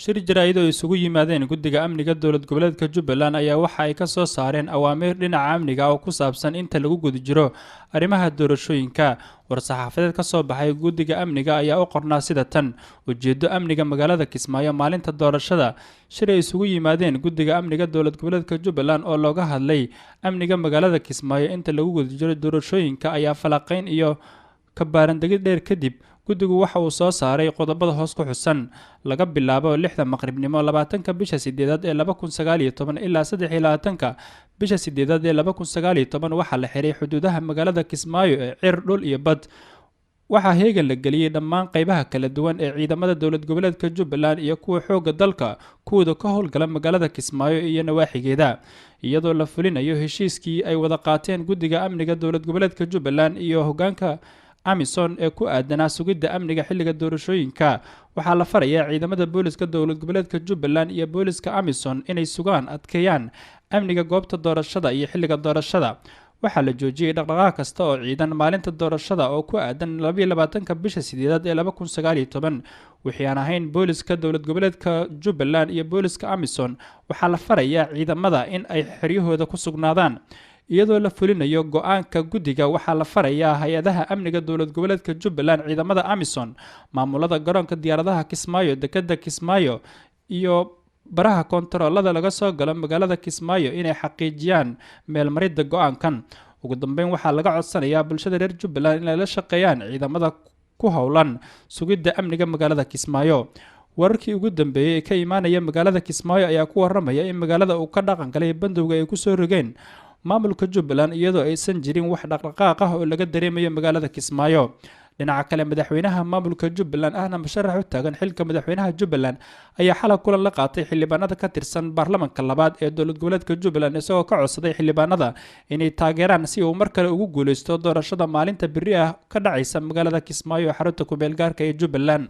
shir jaraa'id oo isugu yimaadeen guddiga amniga dowlad goboleedka Jubbaland ayaa waxa ay ka soo saareen awaamiir dhinaca amniga oo ku saabsan inta lagu guda jiro arrimaha doorashooyinka. War-saxaafadeed ka soo baxay guddiga amniga ayaa u qornaa sida tan: ujeeddo amniga magaalada Kismaayo maalinta doorashada. Shir ay isugu yimaadeen guddiga amniga dowlad goboleedka Jubbaland oo looga hadlay amniga magaalada Kismaayo inta lagu guda jiro doorashooyinka ayaa falanqayn iyo ka baarandegid dheer kadib guddigu waxa uu soo saaray qodobada hoos ku xusan. Laga bilaabo 6 maqribnimo 20ka bisha 8 ee 2019 ilaa 23ka bisha 8 ee 2019 waxaa la xiray xuduudaha magaalada Kismaayo ee cir, dhul iyo bad. waxaa heegan la geliyay dhammaan qaybaha kala duwan ee ciidamada dowlad goboleedka Jubbaland iyo kuwa xoogga dalka kuwada ka howlgala magaalada Kismaayo iyo nawaaxigeeda, iyadoo la fulinayo heshiiskii ay wada qaateen guddiga amniga dowlad goboleedka Jubbaland iyo hoggaanka Amison ee ku aadanaa sugidda amniga xilliga doorashooyinka. waxaa la farayaa ciidamada booliska dowlad goboleedka Jubbaland iyo booliska Amison inay sugaan adkeeyaan amniga goobta doorashada iyo xilliga doorashada. waxaa la joojiyay dhaqdhaqaaq kasta oo ciidan maalinta doorashada oo ku aadan 22ka bisha 8 ee 2019 wixii aan ahayn booliska dowlad goboleedka Jubbaland iyo booliska Amison. waxaa la farayaa ciidamada in ay xeryahooda ku sugnaadaan iyadoo la fulinayo go'aanka guddiga. waxaa la farayaa hay-adaha amniga dowlad goboleedka Jubbaland, ciidamada Amison, maamulada garoonka diyaaradaha Kismaayo, dekedda Kismaayo iyo baraha kontaroolada laga soo galo magaalada Kismaayo inay xaqiijiyaan meelmaridda go'aankan. ugu dambeyn waxaa laga codsanayaa bulshada reer Jubbaland inay la shaqeeyaan ciidamada ku howlan sugidda amniga magaalada Kismaayo. wararkii ugu dambeeyay ee ka imaanaya magaalada Kismaayo ayaa ku waramaya in magaalada uu ka dhaqan galay bandowga ay ku soo rogeen maamulka Jubbaland iyadoo aysan jirin wax dhaqdhaqaaq ah oo laga dareemayo magaalada Kismaayo. dhinaca kale, madaxweynaha maamulka Jubbaland ahna musharax u taagan xilka madaxweynaha Jubbaland ayaa xalay kulan la qaatay xildhibaanada ka tirsan baarlamaanka labaad ee dowlad goboleedka Jubbaland isagoo ka codsaday xildhibaanada inay taageeraan si uu mar kale ugu guuleysto doorashada maalinta berri ah ka dhacaysa magaalada Kismaayo ee xarunta ku meel gaarka ee Jubbaland.